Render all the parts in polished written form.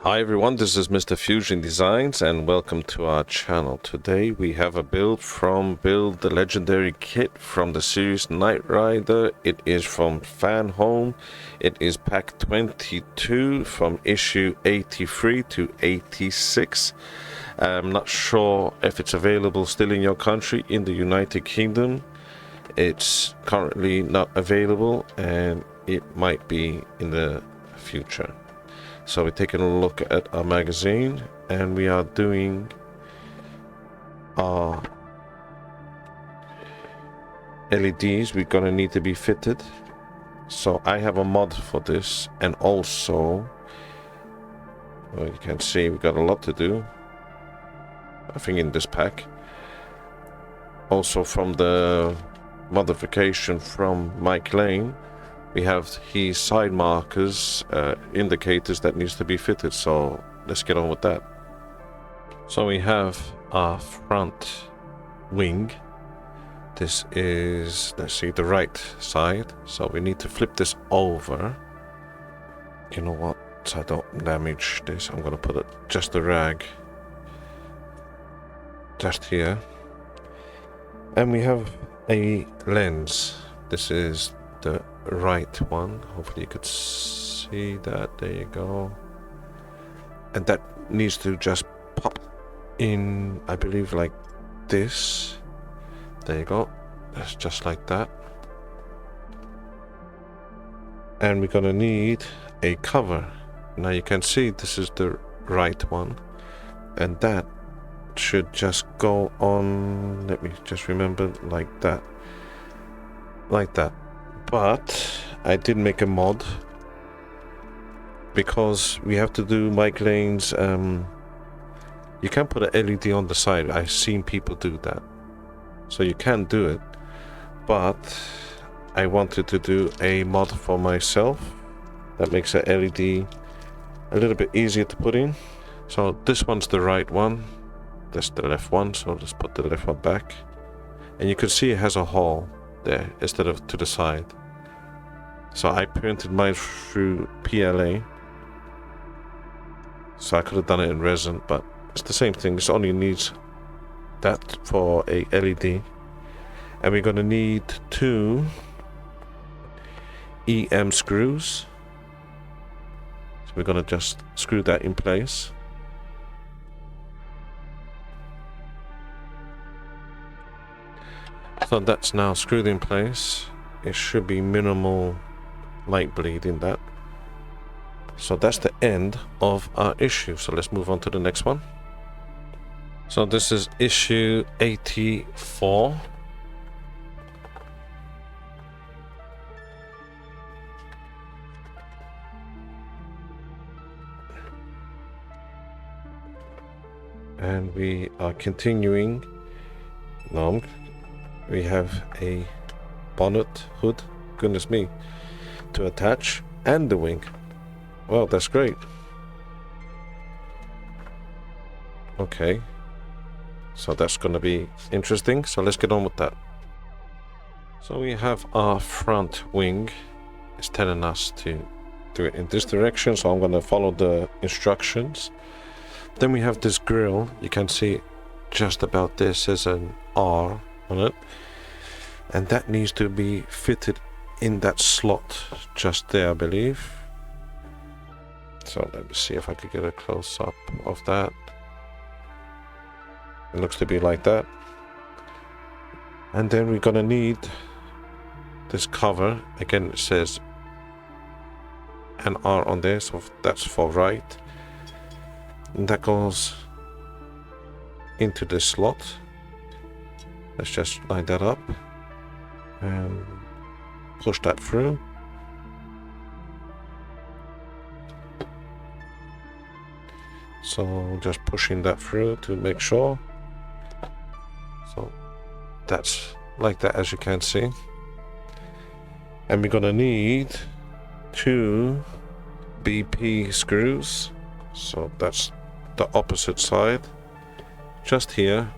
Hi everyone, this is Mr. Fusion Designs and welcome to our channel. Today we have a build from the legendary Kitt from the series Knight Rider. It is from FANHOME. It is pack 22 from issue 83 to 86. I'm not sure if it's available still in your country. In the United Kingdom it's currently not available and it might be in the future. So we're taking a look at our magazine and we are doing our LEDs. We're gonna need to be fitted. So I have a mod for this, and also, well, you can see we've got a lot to do, I think, in this pack. Also from the modification from Mike Lane, we have his side markers, indicators that needs to be fitted, so let's get on with that. So we have our front wing. This is, let's see, the right side. So we need to flip this over. You know what, so I don't damage this, I'm gonna put it just a rag just here. And we have a lens. This is the right one. Hopefully you could see that. There you go. And that needs to just pop in, I believe, like this. There you go. That's just like that. And we're gonna need a cover. Now you can see this is the right one, and that should just go on, let me just remember, like that, like that. But I did make a mod because we have to do Mike Lane's, you can put an LED on the side. I've seen people do that, so you can do it, but I wanted to do a mod for myself that makes a LED a little bit easier to put in. So this one's the right one, that's the left one, so let's put the left one back, and you can see it has a hole there instead of to the side. So I printed mine through PLA, so I could have done it in resin, but it's the same thing. This only needs that for a LED. And we're going to need 2 EM screws, so we're going to just screw that in place. So that's now screwed in place. It should be minimal light bleed in that. So that's the end of our issue. So let's move on to the next one. So this is issue 84. And we are continuing. No, we have a bonnet hood, goodness me, to attach, and the wing. Well, that's great. Okay, so that's gonna be interesting, so let's get on with that. So we have our front wing. It's telling us to do it in this direction, so I'm gonna follow the instructions. Then we have this grill. You can see just about this as an R on it, and that needs to be fitted in that slot just there, I believe. So let me see if I could get a close-up of that. It looks to be like that. And then we're gonna need this cover. Again, it says an R on there, so that's for right. And that goes into this slot. Let's just line that up and push that through. So just pushing that through to make sure. So that's like that, as you can see. And we're gonna need 2 BP screws. So that's the opposite side, just here.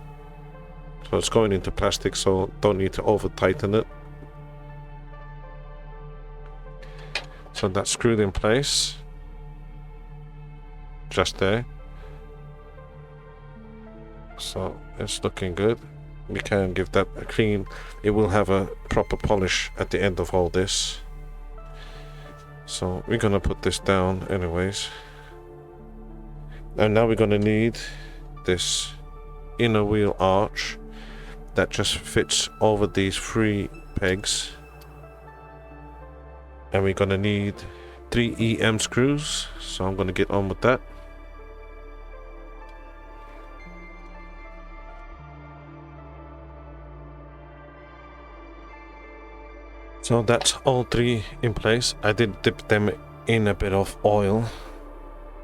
So it's going into plastic, so don't need to over tighten it. So that's screwed in place. just there. So it's looking good. We can give that a clean. It will have a proper polish at the end of all this. So we're gonna put this down anyways. And now we're gonna need this inner wheel arch that just fits over these 3 pegs. And we're gonna need 3 EM screws. So I'm gonna get on with that. So that's all 3 in place. I did dip them in a bit of oil.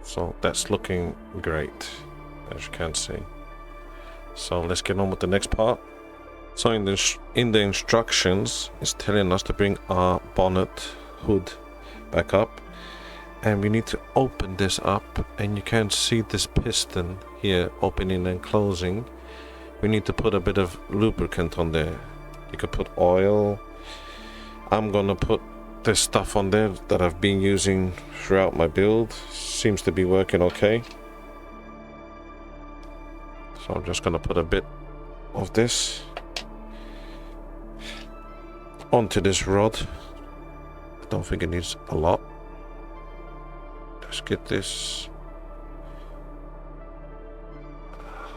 So that's looking great, as you can see. So let's get on with the next part. So in the instructions, it's telling us to bring our bonnet hood back up. And we need to open this up. And you can see this piston here opening and closing. We need to put a bit of lubricant on there. You could put oil. I'm gonna put this stuff on there that I've been using throughout my build. Seems to be working okay. So I'm just gonna put a bit of this onto this rod. I don't think it needs a lot. Let's get this.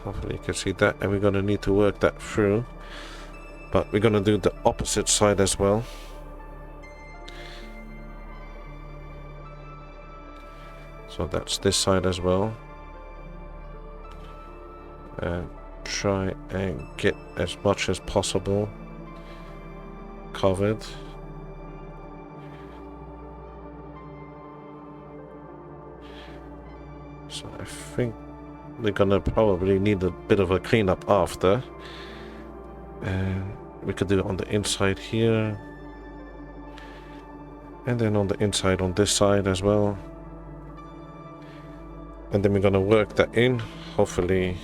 Hopefully you can see that, and we're gonna need to work that through. But we're gonna do the opposite side as well. So that's this side as well. And try and get as much as possible covered. So I think we're gonna probably need a bit of a cleanup after. And we could do it on the inside here. And then on the inside on this side as well. And then we're gonna work that in. Hopefully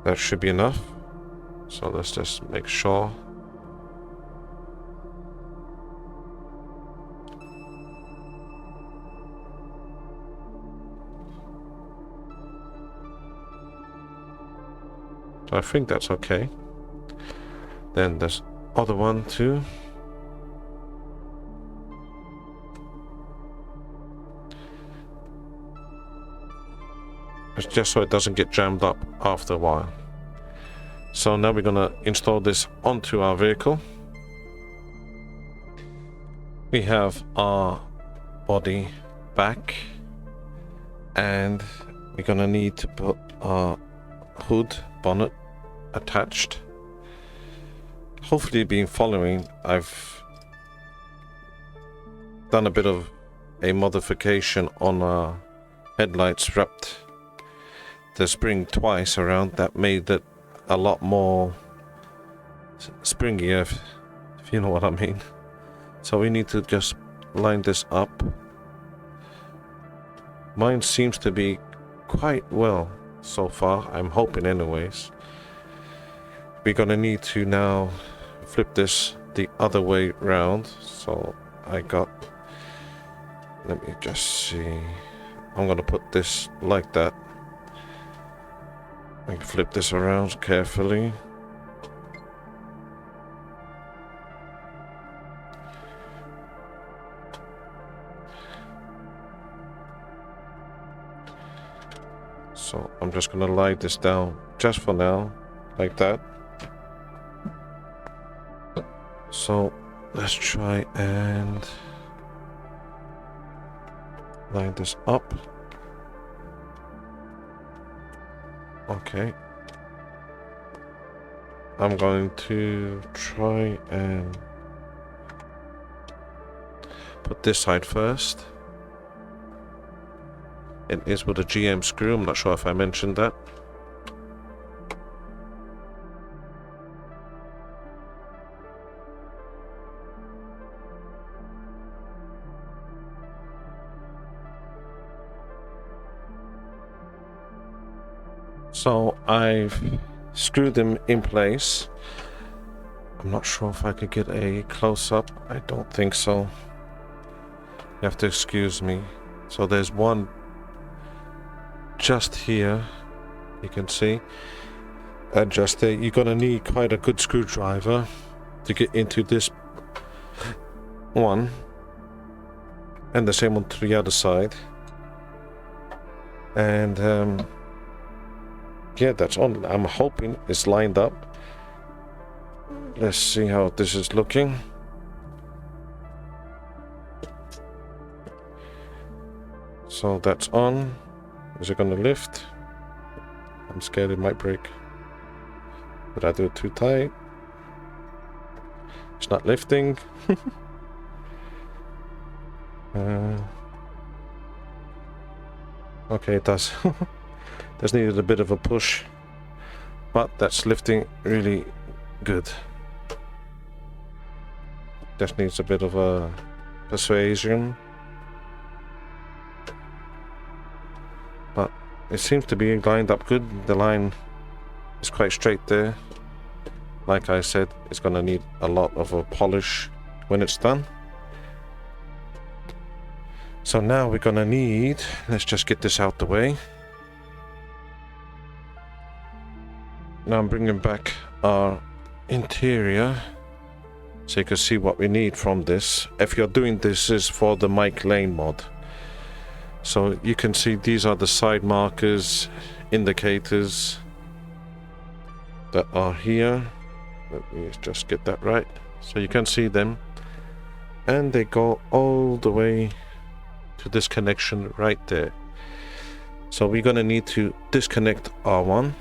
that should be enough. So let's just make sure. So I think that's okay. Then there's other one too. It's just so it doesn't get jammed up after a while. So now we're gonna install this onto our vehicle. We have our body back, and we're gonna need to put our hood bonnet attached. Hopefully you've been following. I've done a bit of a modification on our headlights, wrapped the spring twice around. That made it a lot more springier, if you know what I mean. So we need to just line this up. Mine seems to be quite well so far, I'm hoping anyways. We're gonna need to now flip this the other way round. So let me just see, I'm gonna put this like that. I can flip this around carefully. So I'm just gonna lie this down just for now, like that. So let's try and line this up. Okay. I'm going to try and put this side first. It is with a GM screw. I'm not sure if I mentioned that. So I've screwed them in place. I'm not sure if I could get a close-up. I don't think so. You have to excuse me. So there's one just here. You can see. And just there, you're gonna need quite a good screwdriver to get into this one. And the same one to the other side. And yeah, that's on. I'm hoping it's lined up. Let's see how this is looking. So that's on. Is it gonna lift? I'm scared it might break. Would I do it too tight? It's not lifting. Okay, it does. There's needed a bit of a push, but that's lifting really good. Just needs a bit of a persuasion, but it seems to be lined up good. The line is quite straight there. Like I said, it's gonna need a lot of a polish when it's done. So now we're gonna need, let's just get this out the way. Now I'm bringing back our interior so you can see what we need from this. If you're doing this is for the Mike Lane mod. So you can see these are the side markers, indicators that are here. Let me just get that right. So you can see them. And they go all the way to this connection right there. So we're gonna need to disconnect R1.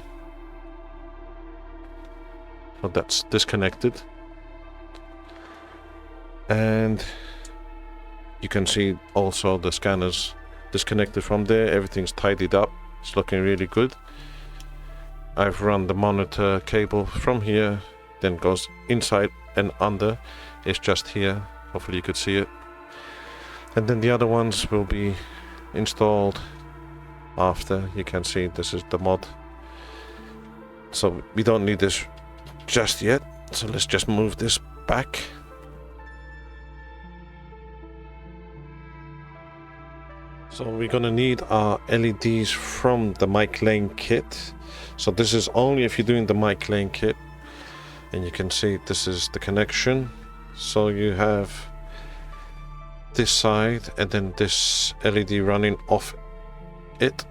So that's disconnected. And you can see also the scanners disconnected from there. Everything's tidied up. It's looking really good. I've run the monitor cable from here, then goes inside and under. It's just here. Hopefully you could see it. And then the other ones will be installed after. You can see this is the mod. So we don't need this just yet. So let's just move this back. So we're gonna need our LEDs from the Mike Lane kit. So this is only if you're doing the Mike Lane kit. And you can see this is the connection. So you have this side and then this LED running off it.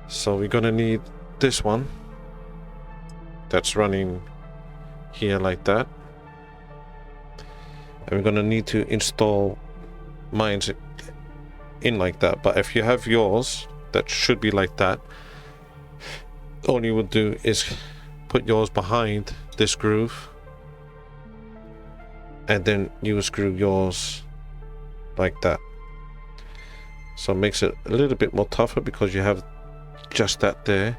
So we're gonna need this one that's running here like that. And we're gonna need to install mine's in like that, but if you have yours that should be like that, all you would do is put yours behind this groove and then you would screw yours like that. So it makes it a little bit more tougher because you have just that there.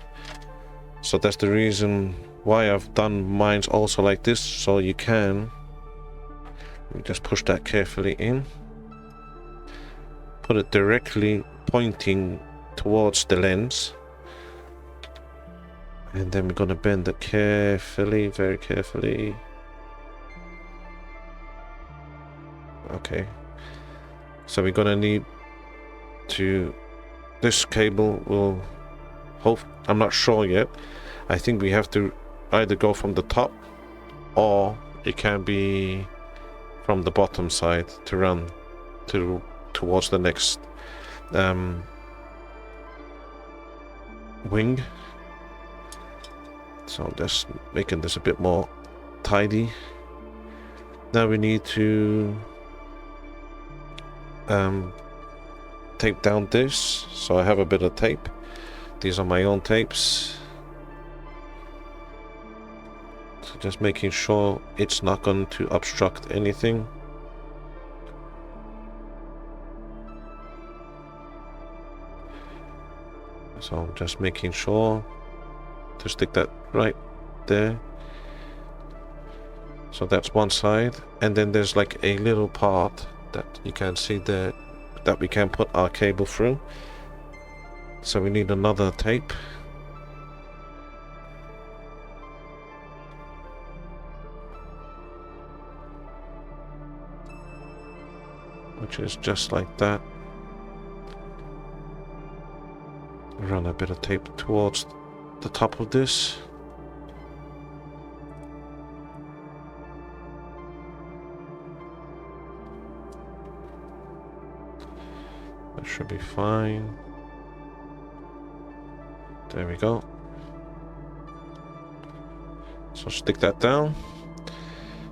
So that's the reason why I've done mine's also like this, so you can just push that carefully in. Put it directly pointing towards the lens. And then we're going to bend it carefully, very carefully. Okay. So we're going to need to... This cable will... I'm not sure yet. I think we have to either go from the top or it can be from the bottom side to run towards the next wing. So just making this a bit more tidy. Now we need to tape down this. So I have a bit of tape. These are my own tapes. So just making sure it's not going to obstruct anything. So just making sure to stick that right there. So that's one side, and then there's like a little part that you can see there that we can put our cable through. So we need another tape. Which is just like that. Run a bit of tape towards the top of this. That should be fine. There we go. So stick that down.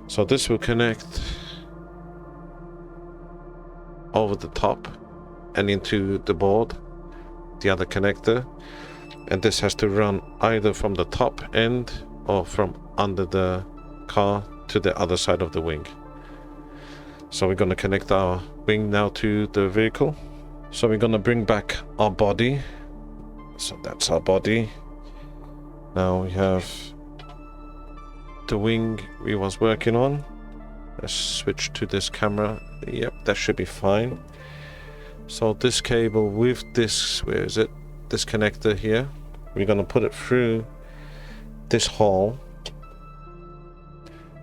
So this will connect over the top and into the board, the other connector, and this has to run either from the top end or from under the car to the other side of the wing. So we're going to connect our wing now to the vehicle. So we're going to bring back our body. So that's our body. Now we have the wing we was working on. Let's switch to this camera. Yep, that should be fine. So this cable with this, where is it? This connector here. We're going to put it through this hole.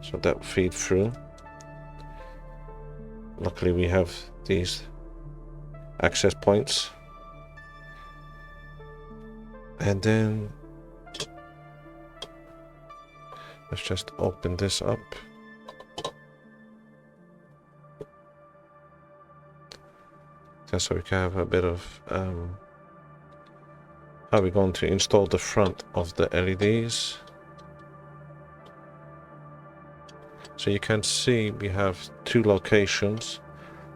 So that will feed through. Luckily we have these access points. And then let's just open this up. Just so we can have a bit of how we're going to install the front of the LEDs. So you can see we have 2 locations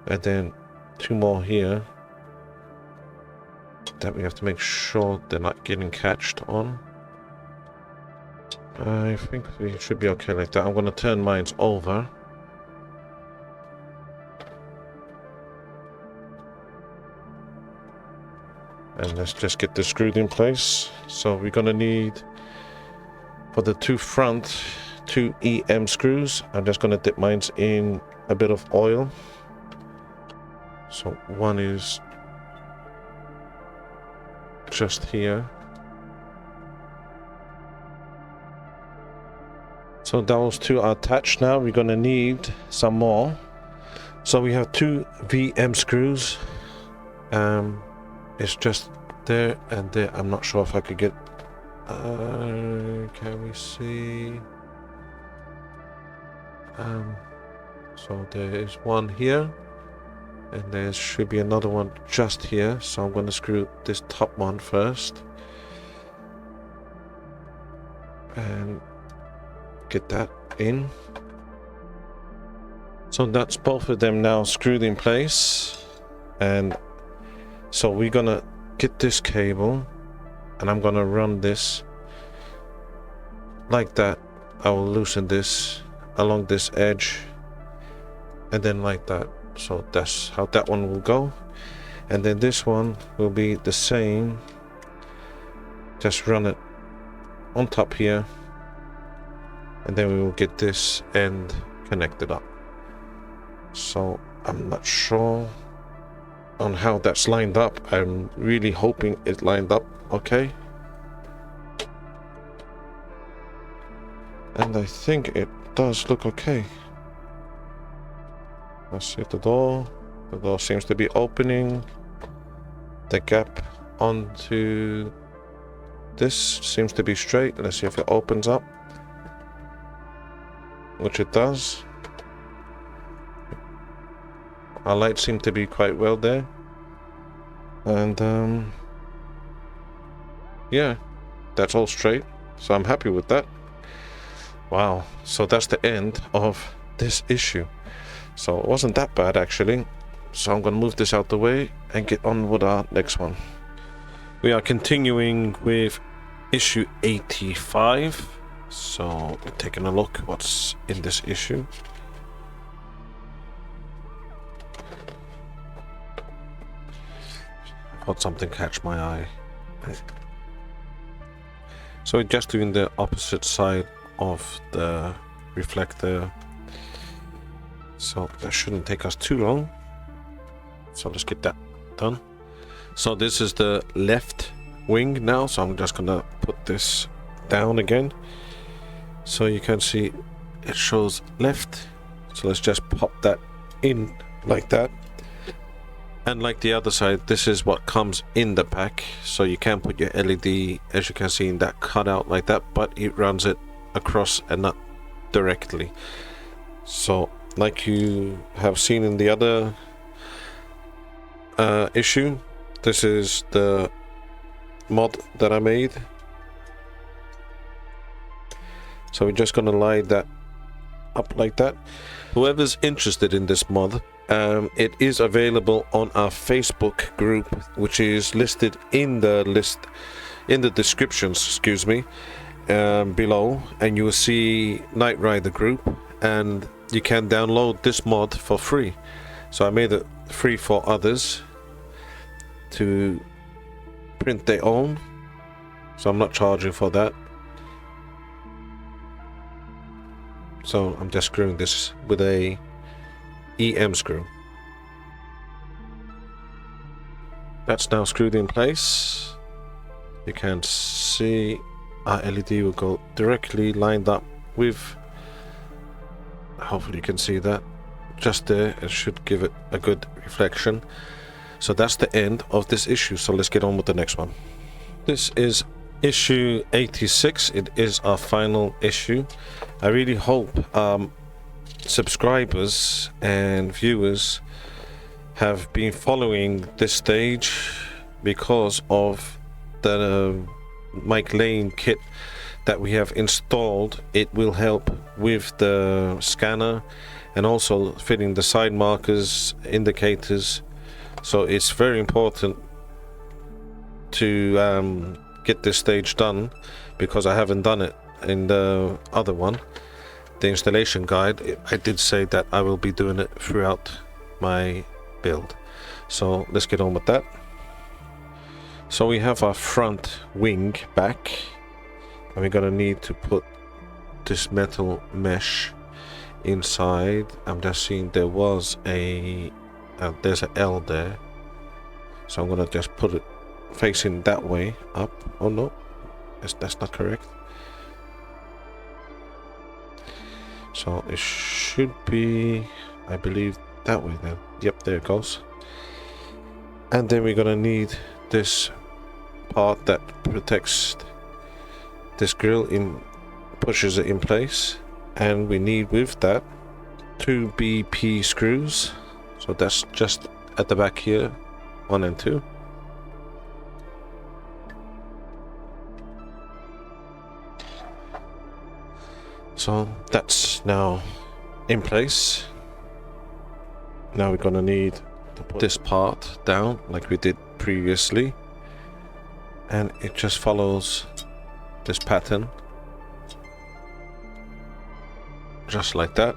and then 2 more here that we have to make sure they're not getting catched on. I think we should be okay like that. I'm going to turn mine over. And let's just get this screwed in place. So we're going to need, for the 2 front, 2 EM screws. I'm just going to dip mine in a bit of oil. So one is just here. So those 2 are attached now. We're going to need some more. So we have 2 VM screws. It's just there and there. I'm not sure if I could get... can we see? So there is one here. And there should be another one just here. So I'm going to screw this top one first. And get that in. So that's both of them now screwed in place. And so we're going to get this cable. And I'm going to run this like that. I will loosen this along this edge. And then like that. So that's how that one will go. And then this one will be the same. Just run it on top here. And then we will get this end connected up. So I'm not sure on how that's lined up. I'm really hoping it lined up okay. And I think it does look okay. Let's see the door. The door seems to be opening. The gap onto this seems to be straight. Let's see if it opens up. Which it does. Our lights seem to be quite well there. And yeah, that's all straight. So I'm happy with that. Wow, so that's the end of this issue. So it wasn't that bad actually. So I'm going to move this out the way and get on with our next one. We are continuing with issue 85. So taking a look what's in this issue. I thought something catch my eye. So we're just doing the opposite side of the reflector. So that shouldn't take us too long. So let's get that done. So this is the left wing now. So I'm just gonna put this down again. So you can see it shows left. So let's just pop that in like that. And like the other side, this is what comes in the pack. So you can put your LED, as you can see, in that cutout like that, but it runs it across and not directly. So like you have seen in the other issue, this is the mod that I made. So we're just gonna line that up like that. Whoever's interested in this mod, it is available on our Facebook group, which is listed in the descriptions, excuse me, below, and you will see Knight Rider group, and you can download this mod for free. So I made it free for others to print their own, so I'm not charging for that. So I'm just screwing this with a EM screw. That's now screwed in place. You can see our LED will go directly lined up with, hopefully you can see that, just there. It should give it a good reflection. So that's the end of this issue, so let's get on with the next one. This is issue 86. It is our final issue. I really hope subscribers and viewers have been following this stage because of the Mike Lane kit that we have installed. It will help with the scanner and also fitting the side markers, indicators. So it's very important to get this stage done, because I haven't done it in the other one, the installation guide. I did say that I will be doing it throughout my build. So let's get on with that. So we have our front wing back, and we're gonna need to put this metal mesh inside. I'm just seeing there was a there's an L there, so I'm gonna just put it facing that way up. Oh no, that's not correct. So it should be, I believe, that way then. Yep, there it goes. And then we're gonna need this part that protects this grill, pushes it in place, and we need with that 2 BP screws. So that's just at the back here, 1 and 2. So that's now in place. Now we're gonna need to put this part down like we did previously, and it just follows this pattern just like that.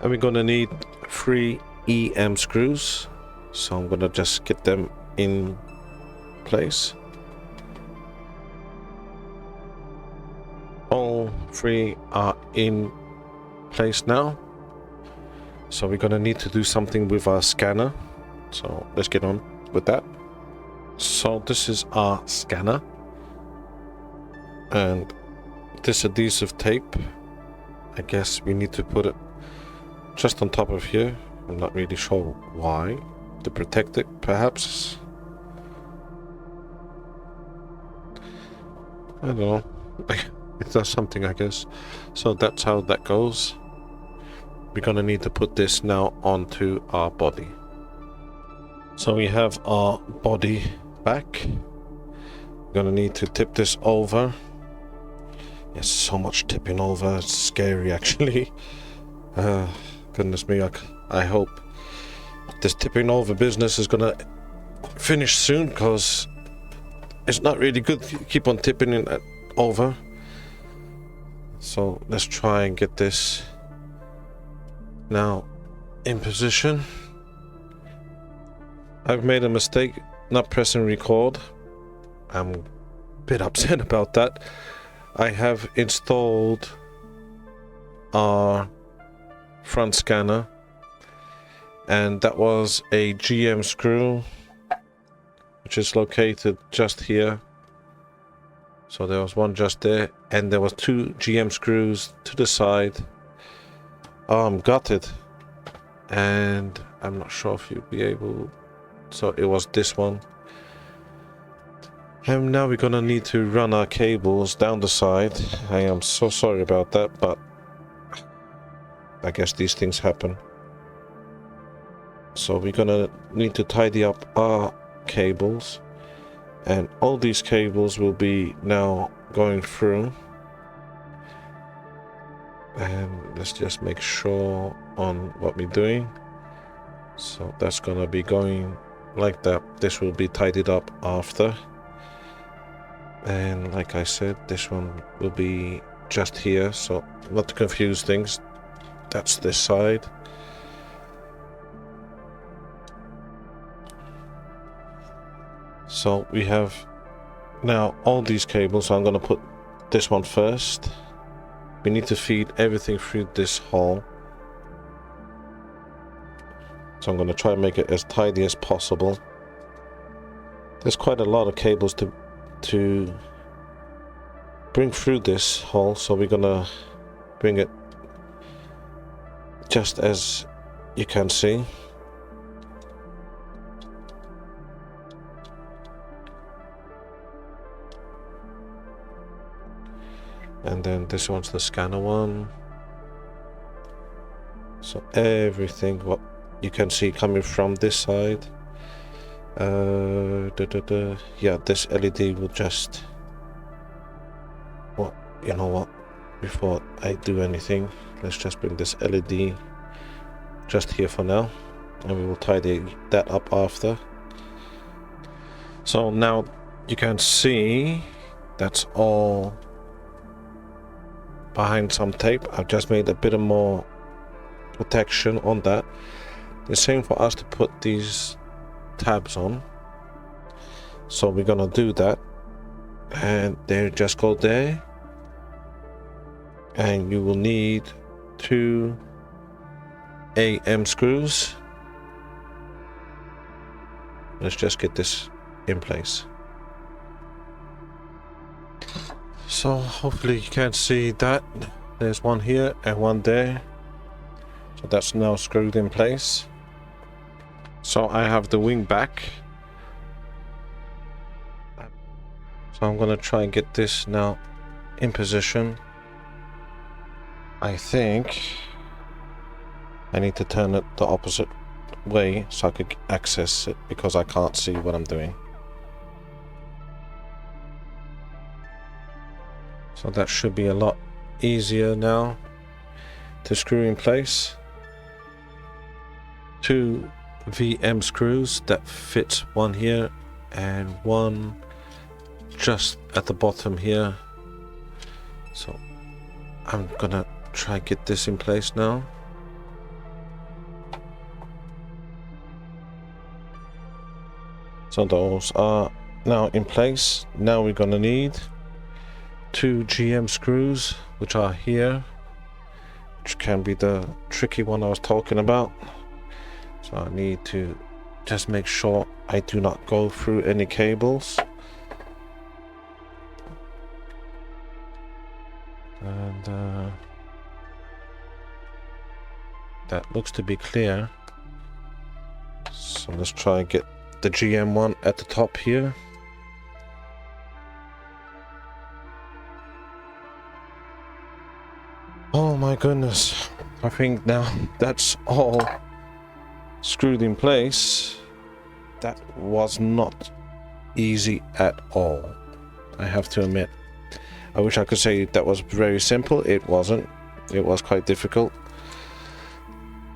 And we're gonna need 3 EM screws, so I'm gonna just get them in place. All 3 are in place now. So we're gonna need to do something with our scanner. So let's get on with that. So this is our scanner, and this adhesive tape, I guess we need to put it just on top of here. I'm not really sure why. To protect it, perhaps. I don't know. It does something, I guess. So that's how that goes. We're gonna need to put this now onto our body. So we have our body back. We're gonna need to tip this over. Yes, so much tipping over. It's scary, actually. Goodness me, I hope this tipping over business is gonna finish soon, because it's not really good to keep on tipping it over. So let's try and get this now in position. I've made a mistake not pressing record. I'm a bit upset about that. I have installed our front scanner, and that was a GM screw, which is located just here. So there was one just there, and there was 2 GM screws to the side. Oh, I'm gutted. And I'm not sure if you'll be able. So it was this one. And now we're gonna need to run our cables down the side. I am so sorry about that, but I guess these things happen. So we're gonna need to tidy up our cables, and all these cables will be now going through. And let's just make sure on what we're doing. So that's gonna be going like that. This will be tidied up after. And like I said, this one will be just here, so not to confuse things. That's this side. So we have now all these cables. So I'm going to put this one first. We need to feed everything through this hole. So I'm going to try and make it as tidy as possible. There's quite a lot of cables to bring through this hole, so we're gonna bring it just as you can see. And then this one's the scanner one. So everything what you can see coming from this side. Yeah, this LED will just, well, you know what, before I do anything, let's just bring this LED just here for now, and we will tidy that up after. So now you can see that's all behind some tape. I've just made a bit of more protection on that. The same for us to put these tabs on, so we're gonna do that, and they just go there, and you will need 2 AM screws. Let's just get this in place. So hopefully you can see that there's one here and one there, so that's now screwed in place. So I have the wing back. So I'm gonna try and get this now in position. I think I need to turn it the opposite way so I could access it, because I can't see what I'm doing. So that should be a lot easier now to screw in place. 2 VM screws that fits one here and one just at the bottom here. So I'm gonna try and get this in place now. So those are now in place. Now we're gonna need 2 GM screws, which are here, which can be the tricky one I was talking about. So I need to just make sure I do not go through any cables. And that looks to be clear. So let's try and get the GM one at the top here. Oh my goodness. I think now that's all screwed in place. That was not easy at all, I have to admit. I wish I could say that was very simple. It wasn't. It was quite difficult,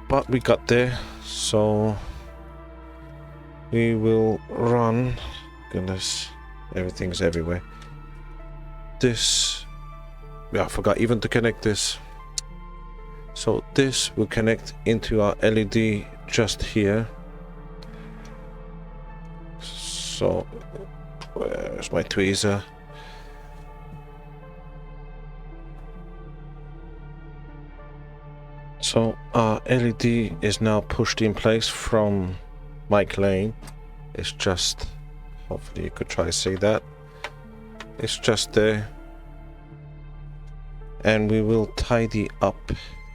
but we got there. So we will run. Goodness, everything's everywhere. This, yeah, I forgot even to connect this. So this will connect into our LED just here. So where's my tweezer? So our LED is now pushed in place from mic lane. It's just, hopefully you could try to see that. It's just there. And we will tidy up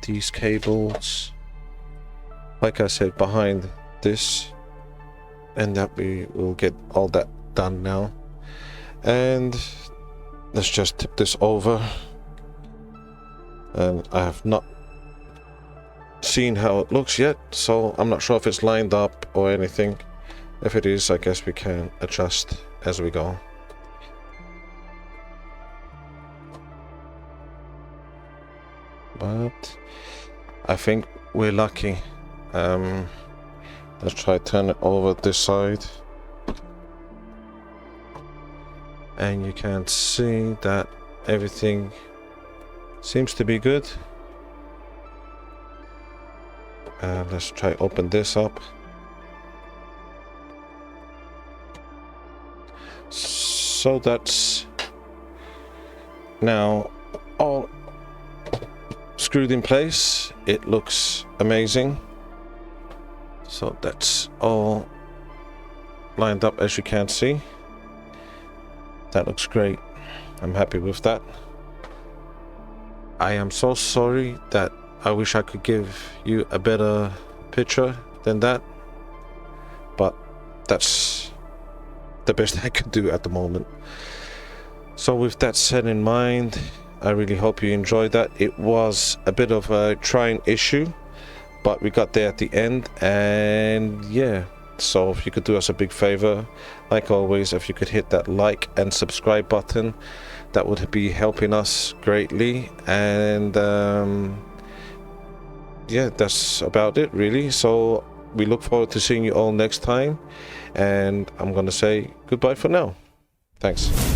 these cables like I said, behind this, and that we will get all that done now. And let's just tip this over. And I have not seen how it looks yet, so I'm not sure if it's lined up or anything. If it is, I guess we can adjust as we go. But I think we're lucky. Let's try to turn it over this side. And you can see that everything seems to be good. Let's try open this up. So that's now all screwed in place. It looks amazing. So that's all lined up, as you can see. That looks great. I'm happy with that. I am so sorry that I wish I could give you a better picture than that, but that's the best I could do at the moment. So with that said in mind, I really hope you enjoyed that. It was a bit of a trying issue, but we got there at the end. And yeah, so if you could do us a big favor, like always, if you could hit that like and subscribe button, that would be helping us greatly. And yeah, that's about it really. So we look forward to seeing you all next time, and I'm gonna say goodbye for now. Thanks.